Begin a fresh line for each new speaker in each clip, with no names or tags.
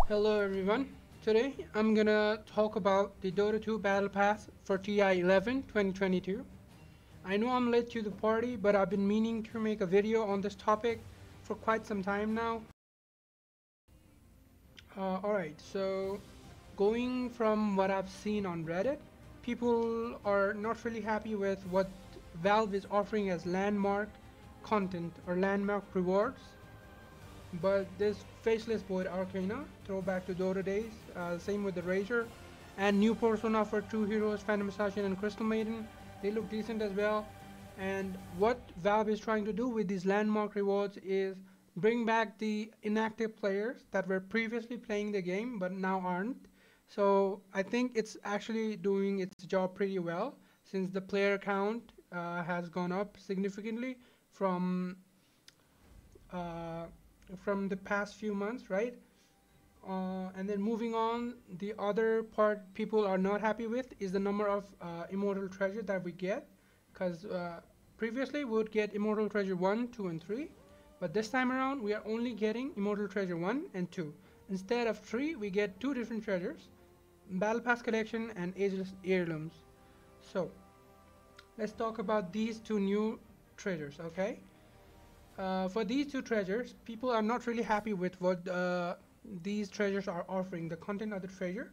Hello everyone. Today I'm gonna talk about the Dota 2 Battle Pass for TI11 2022. I know I'm late to the party, but I've been meaning to make a video on this topic for quite some time now. Alright, so going from what I've seen on Reddit, people are not really happy with what Valve is offering as landmark content or landmark rewards. But this faceless void arcana, throwback to Dota days, same with the Razor, and new persona for two heroes, Phantom Assassin and Crystal Maiden. They look decent as well. And what Valve is trying to do with these landmark rewards is bring back the inactive players that were previously playing the game but now aren't. So I think it's actually doing its job pretty well since the player count has gone up significantly from uh, from the past few months, right? And then moving on, the other part people are not happy with is the number of Immortal Treasure that we get, because previously we would get Immortal Treasure 1, 2, and 3, but this time around we are only getting Immortal Treasure 1 and 2. Instead of 3, we get 2 different treasures, Battle Pass Collection and Ageless Heirlooms. So, let's talk about these two new treasures, okay? For these two treasures, people are not really happy with what these treasures are offering, the content of the treasure.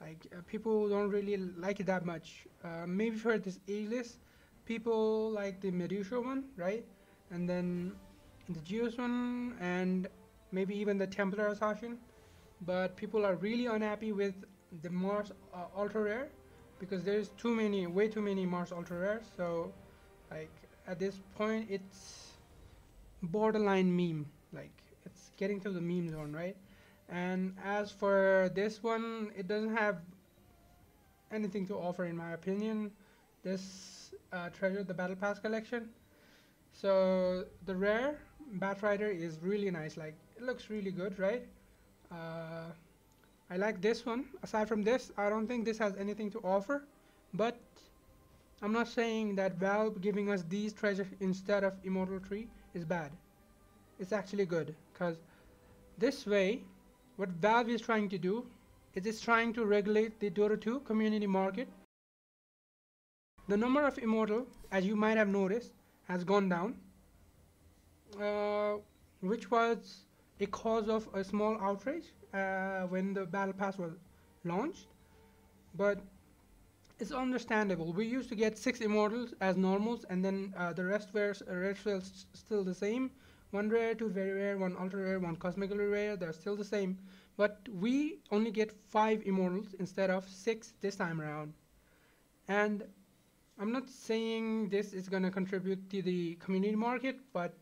Like, people don't really like it that much. Maybe for this ageless, people like the Medusa one, right? And then the Geos one, and maybe even the Templar Assassin. But people are really unhappy with the Mars Ultra Rare because there's too many, way too many Mars Ultra Rares. So, like, at this point, it's borderline meme, like it's getting to the meme zone, right? And as for this one, it doesn't have anything to offer in my opinion, this treasure, the Battle Pass collection. So the rare Batrider is really nice, like it looks really good, right? uh, I like this one. Aside from this, I don't think this has anything to offer, but I'm not saying that Valve giving us these treasures instead of Immortal Tree is bad. It's actually good because this way, what Valve is trying to do is it's trying to regulate the Dota 2 community market. The number of Immortal, as you might have noticed, has gone down, uh, which was a cause of a small outrage when the Battle Pass was launched. But it's understandable. We used to get 6 Immortals as normals, and then the rest were still the same. One rare, two very rare, one ultra rare, one cosmically rare. They're still the same, but we only get 5 Immortals instead of 6 this time around. And I'm not saying this is gonna contribute to the community market, but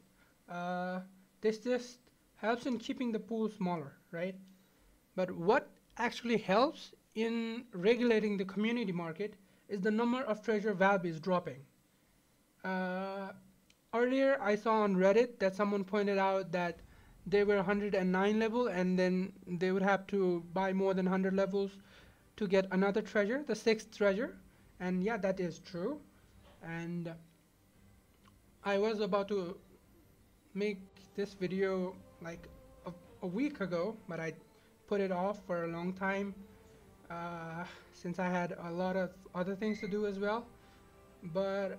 uh, this just helps in keeping the pool smaller, right? But what actually helps in regulating the community market is the number of treasure Valve is dropping. Uh, Earlier, I saw on Reddit that someone pointed out that they were 109 level and then they would have to buy more than 100 levels to get another treasure, the sixth treasure. And yeah, that is true. And I was about to make this video like a week ago, but I put it off for a long time since I had a lot of other things to do as well. But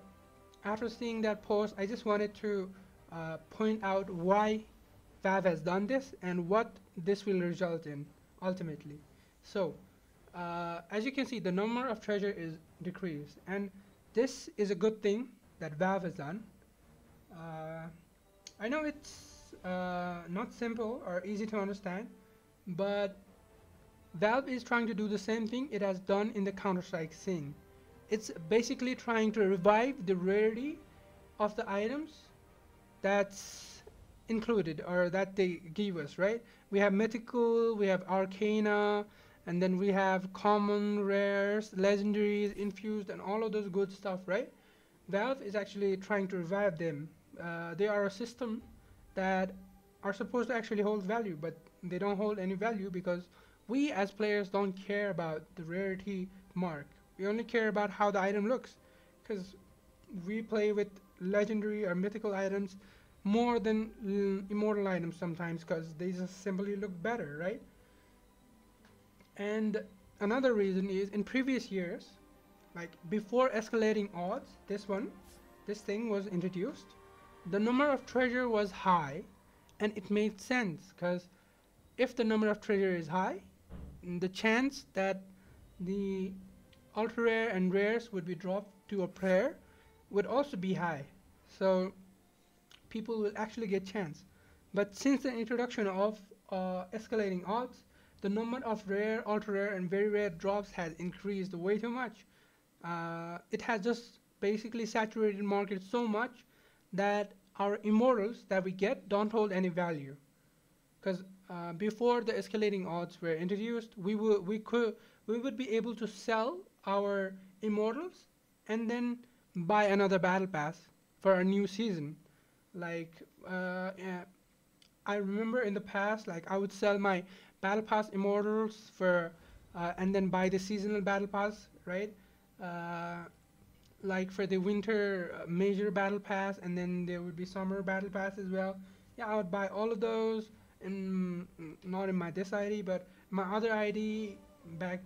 after seeing that post, I just wanted to point out why Valve has done this and what this will result in ultimately. So, as you can see, the number of treasure is decreased, and this is a good thing that Valve has done. Uh, I know it's not simple or easy to understand, but Valve is trying to do the same thing it has done in the Counter-Strike scene. It's basically trying to revive the rarity of the items that's included or that they give us, right? We have mythical, we have arcana, and then we have common, rares, legendaries, infused, and all of those good stuff, right? Valve is actually trying to revive them. They are a system that are supposed to actually hold value, but they don't hold any value because we as players don't care about the rarity mark. We only care about how the item looks, because we play with legendary or mythical items more than immortal items sometimes, because they just simply look better, right? And another reason is in previous years, like before escalating odds, this thing was introduced, the number of treasure was high, and it made sense because if the number of treasure is high, the chance that the ultra rare and rares would be dropped to a prayer would also be high. So people will actually get chance. But since the introduction of escalating odds, the number of rare, ultra rare, and very rare drops has increased way too much. It has just basically saturated market so much that our immortals that we get don't hold any value. Because before the escalating odds were introduced, we would be able to sell our immortals and then buy another battle pass for a new season. Like yeah, I remember in the past, like I would sell my battle pass immortals for and then buy the seasonal battle pass, right? Uh, like for the winter major battle pass, and then there would be summer battle pass as well. Yeah, I would buy all of those, and not in my this ID, but my other ID back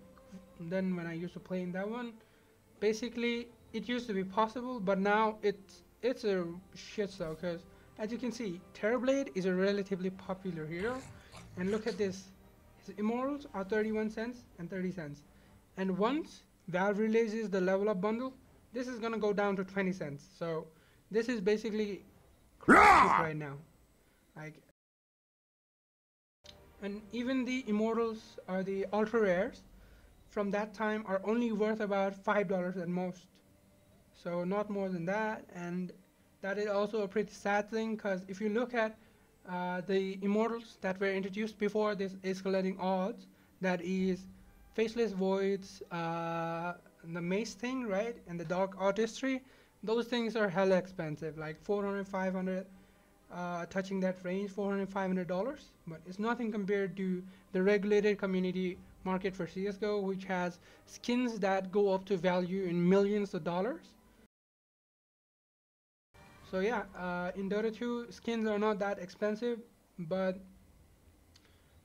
then when I used to play in that one. Basically, it used to be possible, but now it's a shit show. Because as you can see, Terrorblade is a relatively popular hero, and look at this. His immortals are 31 cents and 30 cents, and once Valve releases the level up bundle, this is gonna go down to 20 cents. So this is basically crap right now. Like, and even the immortals or the ultra rares from that time are only worth about $5 at most. So not more than that, and that is also a pretty sad thing because if you look at the immortals that were introduced before this escalating odds, that is Faceless Voids, the Mace thing, right, and the Dark Artistry, those things are hella expensive, like 400, 500, touching that range, 400, $500, but it's nothing compared to the regulated community market for CSGO, which has skins that go up to value in millions of dollars. So yeah, in Dota 2, skins are not that expensive, but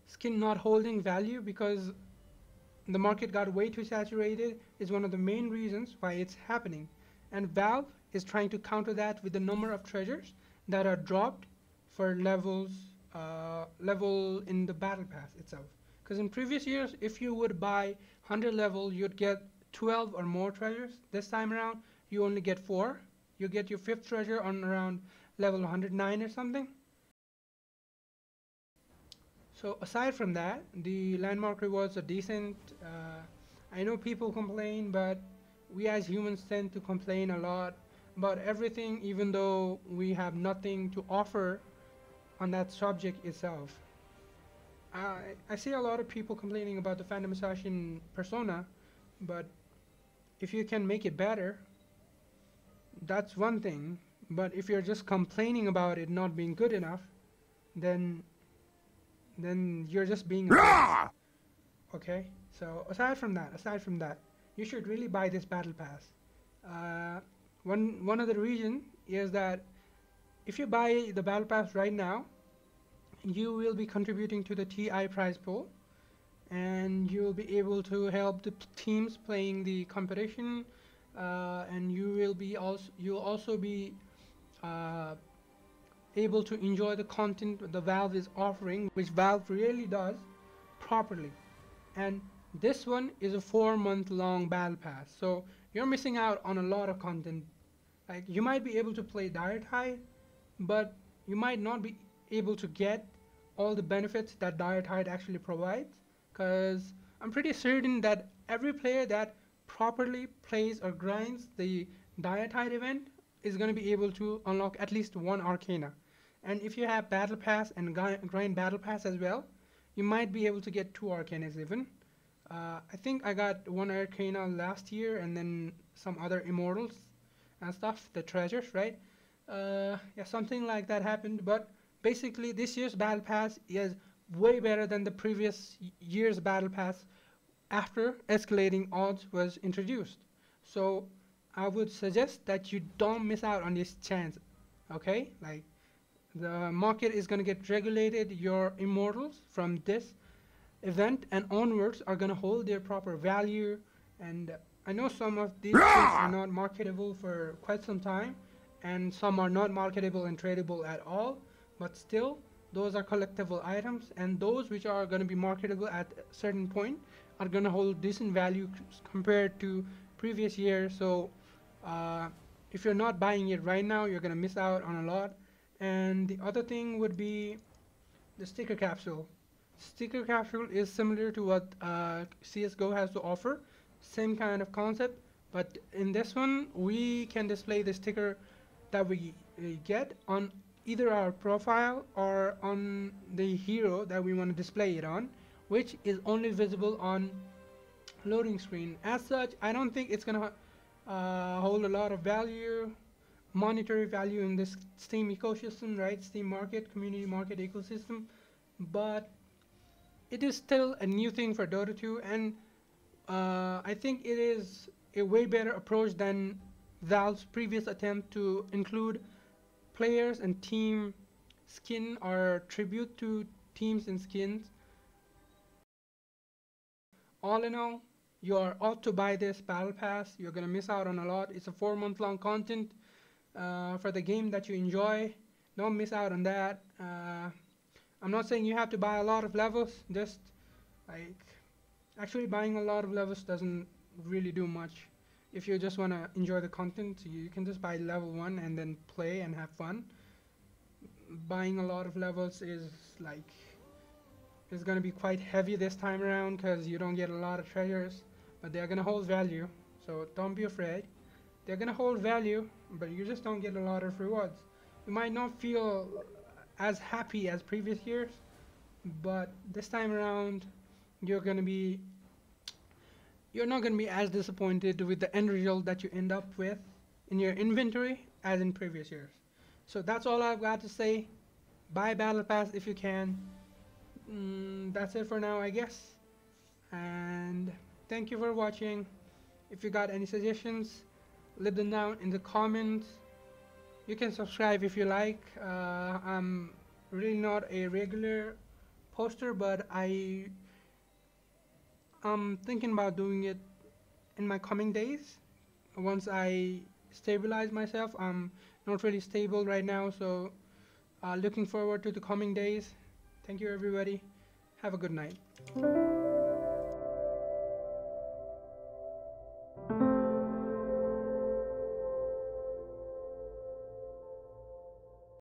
skin not holding value because the market got way too saturated is one of the main reasons why it's happening. And Valve is trying to counter that with the number of treasures that are dropped for level in the battle pass itself. Because in previous years, if you would buy 100 level, you'd get 12 or more treasures. This time around, you only get 4. You get your 5th treasure on around level 109 or something. So aside from that, the landmark rewards are decent. I know people complain, but we as humans tend to complain a lot about everything, even though we have nothing to offer on that subject itself. I see a lot of people complaining about the Phantom Assassin persona, but if you can make it better, that's one thing. But if you're just complaining about it not being good enough, then you're just being a okay. So aside from that, you should really buy this battle pass. One of the reason is that if you buy the battle pass right now, you will be contributing to the TI prize pool, and you will be able to help the teams playing the competition, and you'll also be able to enjoy the content the Valve is offering, which Valve really does properly. And this one is a 4-month long battle pass, so you're missing out on a lot of content. Like, you might be able to play Dire Tide, but you might not be able to get all the benefits that Dire Tide actually provides, because I'm pretty certain that every player that properly plays or grinds the Dire Tide event is going to be able to unlock at least one Arcana. And if you have Battle Pass and grind Battle Pass as well, you might be able to get 2 Arcanas even. I think I got 1 Arcana last year, and then some other Immortals and stuff, the treasures, right? Yeah, something like that happened, but basically this year's Battle Pass is way better than the previous year's Battle Pass after escalating odds was introduced. So I would suggest that you don't miss out on this chance, okay? Like, the market is going to get regulated your immortals from this event and onwards are going to hold their proper value. And I know some of these skins are not marketable for quite some time, and some are not marketable and tradable at all, but still those are collectible items, and those which are going to be marketable at a certain point are going to hold decent value compared to previous years. So uh, if you're not buying it right now, you're going to miss out on a lot. And the other thing would be the sticker capsule. Sticker capsule is similar to what CSGO has to offer, same kind of concept, but in this one we can display the sticker that we get on either our profile or on the hero that we want to display it on, which is only visible on loading screen. As such, I don't think it's gonna hold a lot of value, monetary value in this Steam ecosystem, right? Steam market, community market ecosystem, but it is still a new thing for Dota 2, and I think it is a way better approach than Valve's previous attempt to include players and team skin or tribute to teams and skins. All in all, you are ought to buy this Battle Pass. You're gonna miss out on a lot. It's a 4 month long content for the game that you enjoy. Don't miss out on that. I'm not saying you have to buy a lot of levels. Just like actually buying a lot of levels doesn't really do much. If you just want to enjoy the content, you can just buy level 1 and then play and have fun. Buying a lot of levels is going to be quite heavy this time around because you don't get a lot of treasures, but they're going to hold value, so don't be afraid. They're going to hold value, but you just don't get a lot of rewards. You might not feel as happy as previous years, but this time around you're going to be you're not going to be as disappointed with the end result that you end up with in your inventory as in previous years. So that's all I've got to say. Buy Battle Pass if you can. That's it for now, I guess. And thank you for watching. If you got any suggestions, leave them down in the comments. You can subscribe if you like. I'm really not a regular poster, but I'm thinking about doing it in my coming days. Once I stabilize myself, I'm not really stable right now, so looking forward to the coming days. Thank you, everybody. Have a good night.